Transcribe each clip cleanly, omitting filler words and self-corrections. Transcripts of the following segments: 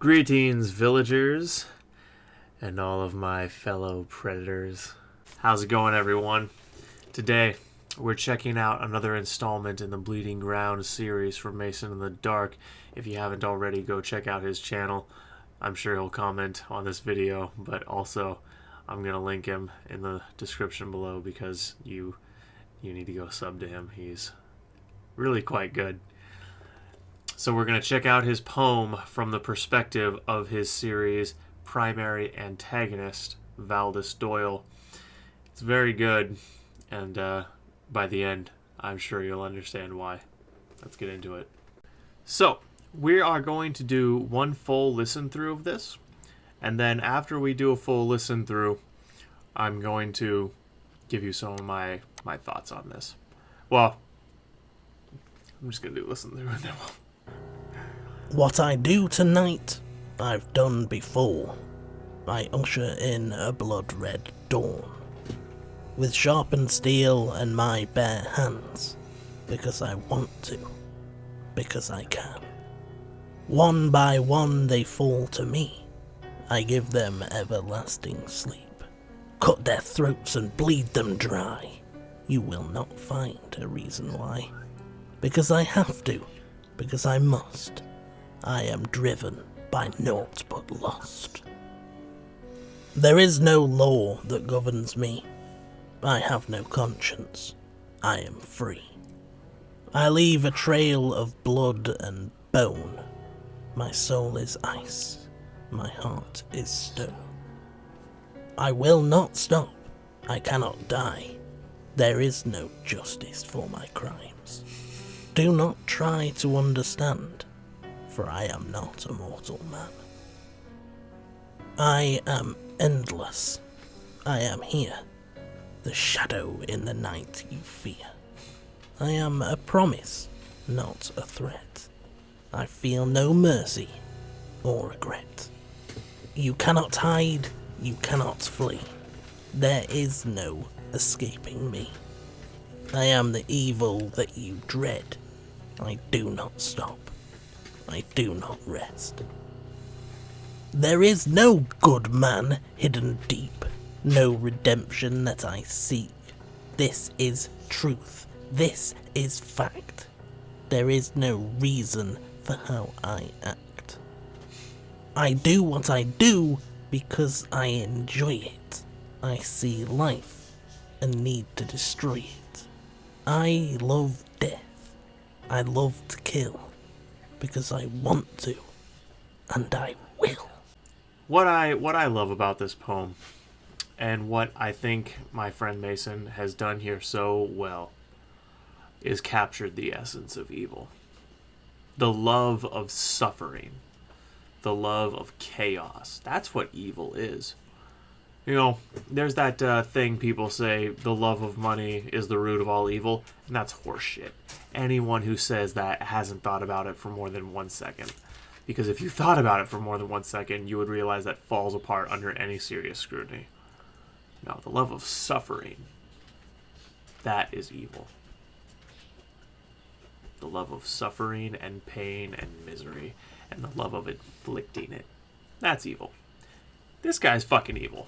Greetings, villagers, and all of my fellow predators. How's it going, everyone? Today, we're checking out another installment in the Bleeding Ground series from Mason in the Dark. If you haven't already, go check out his channel. I'm sure he'll comment on this video, but also I'm going to link him in the description below because you need to go sub to him. He's really quite good. So we're going to check out his poem from the perspective of his series' primary antagonist, Valdis Doyle. It's very good, and by the end, I'm sure you'll understand why. Let's get into it. So, we are going to do one full listen through of this, and then after we do a full listen through, I'm going to give you some of my thoughts on this. Well, I'm just going to do listen through and then we'll... What I do tonight, I've done before. I usher in a blood-red dawn, with sharpened steel and my bare hands, because I want to, because I can. One by one they fall to me, I give them everlasting sleep. Cut their throats and bleed them dry, you will not find a reason why. Because I have to, because I must. I am driven by naught but lust. There is no law that governs me. I have no conscience. I am free. I leave a trail of blood and bone. My soul is ice. My heart is stone. I will not stop. I cannot die. There is no justice for my crimes. Do not try to understand, for I am not a mortal man. I am endless. I am here, the shadow in the night you fear. I am a promise, not a threat. I feel no mercy or regret. You cannot hide, you cannot flee. There is no escaping me. I am the evil that you dread. I do not stop. I do not rest. There is no good man hidden deep, no redemption that I seek. This is truth, this is fact. There is no reason for how I act. I do what I do because I enjoy it. I see life and need to destroy it. I love death. I love to kill. Because I want to, and I will. What I love about this poem, and what I think my friend Mason has done here so well, is captured the essence of evil. The love of suffering. The love of chaos. That's what evil is. You know, there's that thing people say, the love of money is the root of all evil, and that's horseshit. Anyone who says that hasn't thought about it for more than 1 second. Because if you thought about it for more than 1 second, you would realize that falls apart under any serious scrutiny. No, the love of suffering, that is evil. The love of suffering and pain and misery, and the love of inflicting it, that's evil. This guy's fucking evil.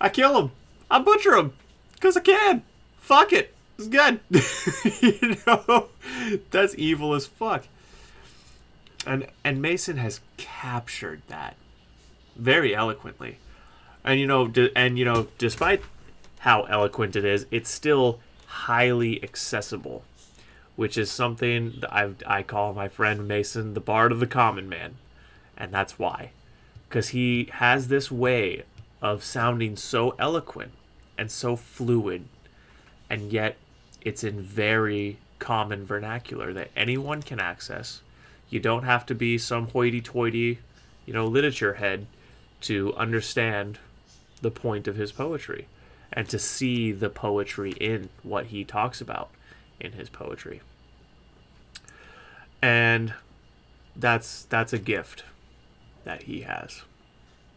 I kill him. I butcher him. Because I can. Fuck it. It's good. You know? That's evil as fuck. And Mason has captured that very eloquently. And despite how eloquent it is, it's still highly accessible. Which is something that I call my friend Mason the Bard of the Common Man. And that's why. Because he has this way of sounding so eloquent and so fluid, and yet it's in very common vernacular that anyone can access. You don't have to be some hoity-toity, literature head to understand the point of his poetry and to see the poetry in what he talks about in his poetry. And that's a gift that he has.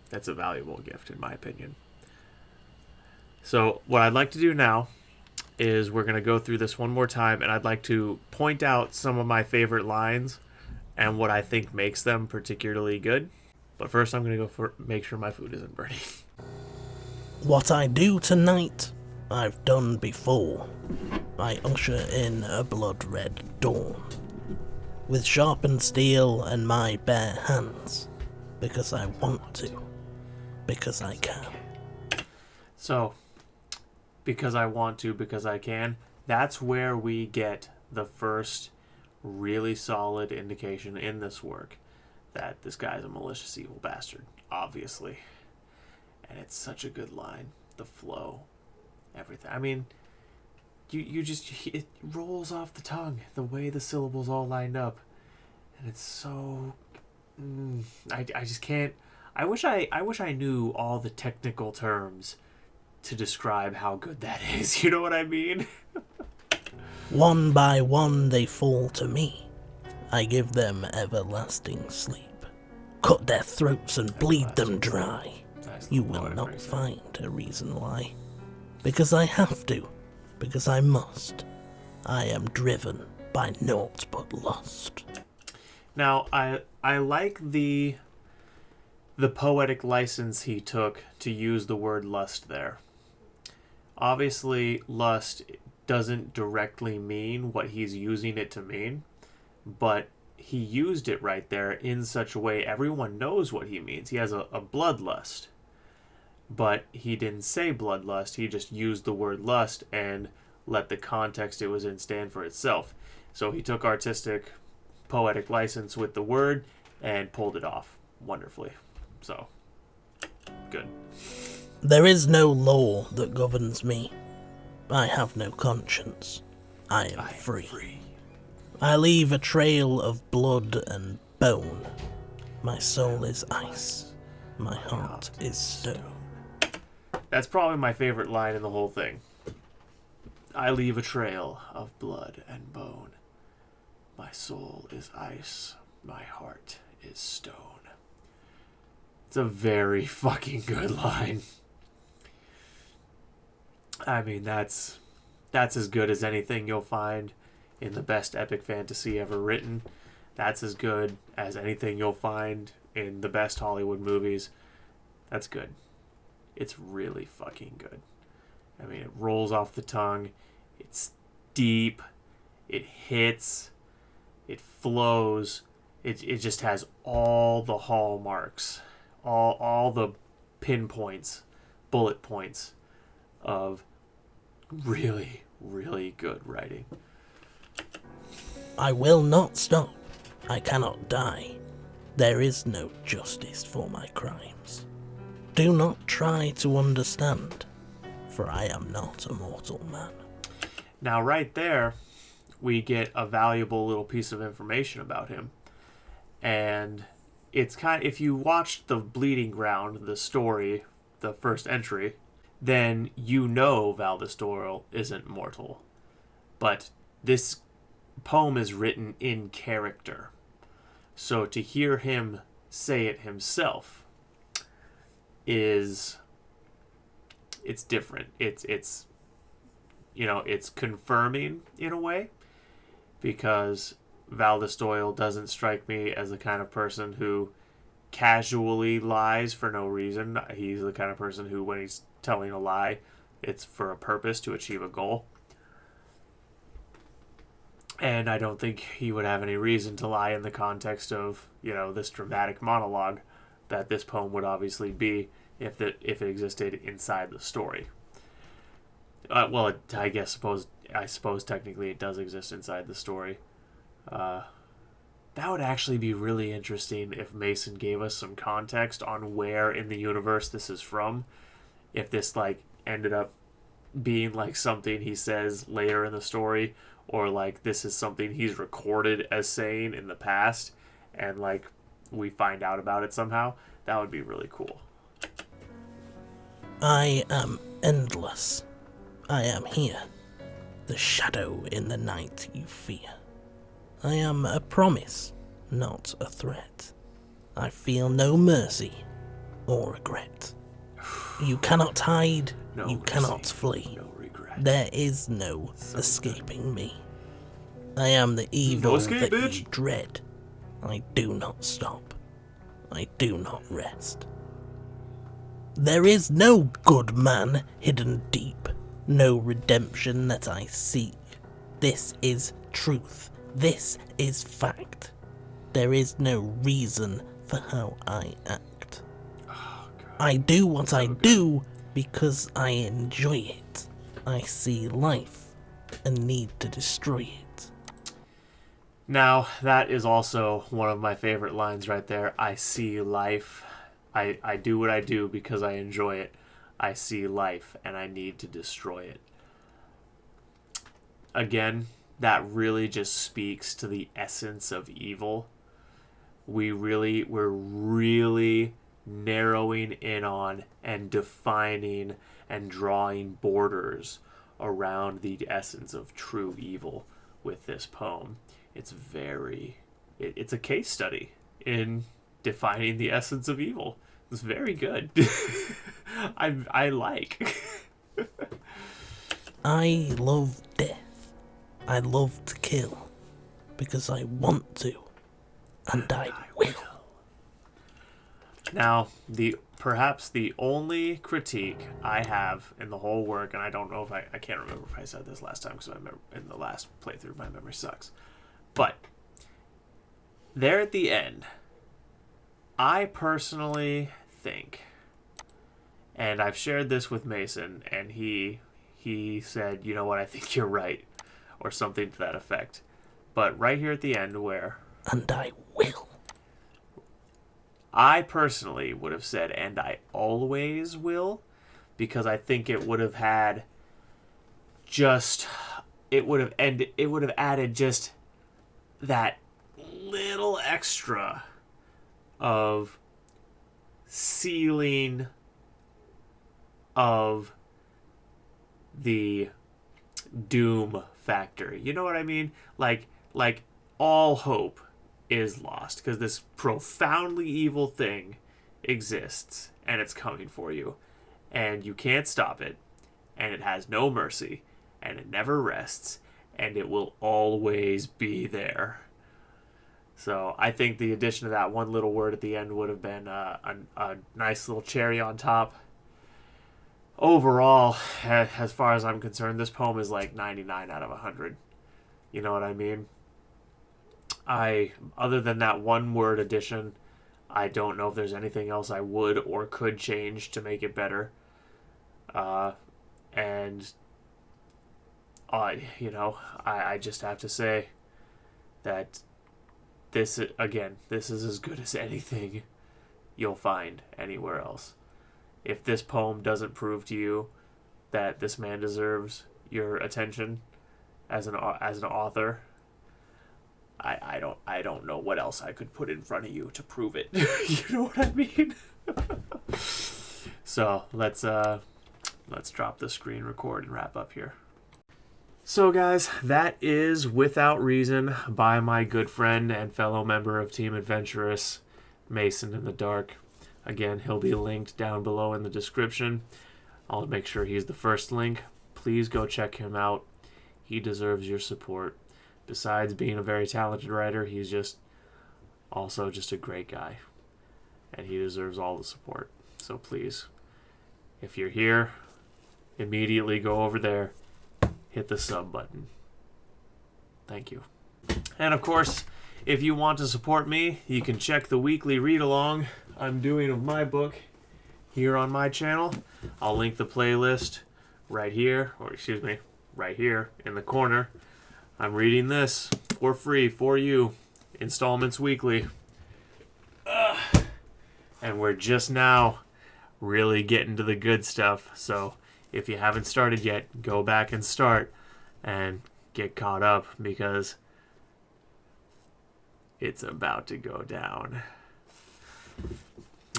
That's a valuable gift, in my opinion. So what I'd like to do now is we're going to go through this one more time, and I'd like to point out some of my favorite lines and what I think makes them particularly good. But first I'm going to go for make sure my food isn't burning. What I do tonight, I've done before. I usher in a blood-red dawn. With sharpened steel and my bare hands. Because I want to. Because I can. So, because I want to, because I can, that's where we get the first really solid indication in this work that this guy's a malicious evil bastard, obviously. And it's such a good line. The flow. Everything. I mean, it rolls off the tongue, the way the syllables all lined up. And it's so... I just can't... I wish I knew all the technical terms to describe how good that is. You know what I mean? One by one they fall to me. I give them everlasting sleep. Cut their throats and bleed them dry. You will not find a reason why. Because I have to. Because I must. I am driven by naught but lust. Now, I like the poetic license he took to use the word lust there. Obviously, lust doesn't directly mean what he's using it to mean, but he used it right there in such a way everyone knows what he means. He has a bloodlust, but he didn't say bloodlust. He just used the word lust and let the context it was in stand for itself. So he took artistic, poetic license with the word and pulled it off wonderfully. So, good. There is no law that governs me. I have no conscience. I am free. I leave a trail of blood and bone. My soul is ice. My heart is stone. That's probably my favorite line in the whole thing. I leave a trail of blood and bone. My soul is ice. My heart is stone. It's a very fucking good line. I mean, that's as good as anything you'll find in the best epic fantasy ever written. That's as good as anything you'll find in the best Hollywood movies. That's good. It's really fucking good. I mean, it rolls off the tongue. It's deep. It hits. It flows. It just has all the hallmarks. All the pinpoints, bullet points of really, really good writing. I will not stop. I cannot die. There is no justice for my crimes. Do not try to understand, for I am not a mortal man. Now, right there, we get a valuable little piece of information about him. And it's if you watched the Bleeding Ground, the story, the first entry, then you know Valdestoril isn't mortal. But this poem is written in character. So to hear him say it himself it's different. It's confirming in a way, because Valdestoril doesn't strike me as the kind of person who casually lies for no reason. He's the kind of person who, when he's telling a lie, it's for a purpose to achieve a goal. And I don't think he would have any reason to lie in the context of, this dramatic monologue that this poem would obviously be if it existed inside the story. I suppose technically it does exist inside the story. That would actually be really interesting if Mason gave us some context on where in the universe this is from. If this ended up being something he says later in the story, or this is something he's recorded as saying in the past, and we find out about it somehow. That would be really cool. I am endless. I am here. The shadow in the night you fear. I am a promise, not a threat. I feel no mercy or regret. You cannot hide, No you mercy, cannot flee. No regret. There is no escaping me. I am the evil escape, that bitch. you dread. I do not stop. I do not rest. There is no good man hidden deep, no redemption that I seek. This is truth. This is fact. There is no reason for how I act. Oh, God. I do what I do because I enjoy it. I see life and need to destroy it. Now, that is also one of my favorite lines right there. I see life. I do what I do because I enjoy it. I see life and I need to destroy it. Again, that really just speaks to the essence of evil. We're really narrowing in on and defining and drawing borders around the essence of true evil with this poem. It's a case study in defining the essence of evil. It's very good. I like. I love death. I love to kill because I want to, and I will. Now, perhaps the only critique I have in the whole work, and I don't know if I can't remember if I said this last time because I remember in the last playthrough my memory sucks, but there at the end, I personally think, and I've shared this with Mason, and he said, you know what, I think you're right, or something to that effect. But right here at the end where... And I will. I personally would have said, and I always will, because I think it would have had just... It would have added just that little extra of sealing of the doom factor. You know what I mean? Like all hope is lost because this profoundly evil thing exists and it's coming for you and you can't stop it and it has no mercy and it never rests and it will always be there. So I think the addition of that one little word at the end would have been a nice little cherry on top. Overall, as far as I'm concerned, this poem is like 99 out of 100. You know what I mean? Other than that one word addition, I don't know if there's anything else I would or could change to make it better. I just have to say that this is as good as anything you'll find anywhere else. If this poem doesn't prove to you that this man deserves your attention as an author, I don't know what else I could put in front of you to prove it. You know what I mean? So let's drop the screen record and wrap up here. So guys, that is Without Reason by my good friend and fellow member of Team Adventurous, Mason in the Dark. Again, he'll be linked down below in the description. I'll make sure he's the first link. Please go check him out. He deserves your support. Besides being a very talented writer, he's also just a great guy. And he deserves all the support. So please, if you're here, immediately go over there, hit the sub button. Thank you. And of course, if you want to support me, you can check the weekly read-along I'm doing of my book here on my channel. I'll link the playlist right here in the corner. I'm reading this for free for you, installments weekly. And we're just now really getting to the good stuff. So if you haven't started yet, go back and start and get caught up because it's about to go down.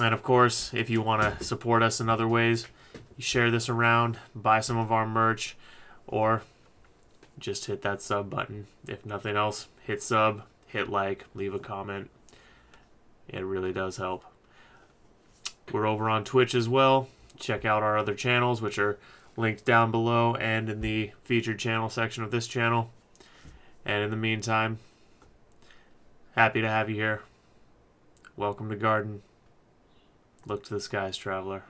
And of course, if you want to support us in other ways, you share this around, buy some of our merch, or just hit that sub button. If nothing else, hit sub, hit like, leave a comment. It really does help. We're over on Twitch as well. Check out our other channels, which are linked down below and in the featured channel section of this channel. And in the meantime, Happy to have you here. Welcome to Garden. Look to the skies, traveler.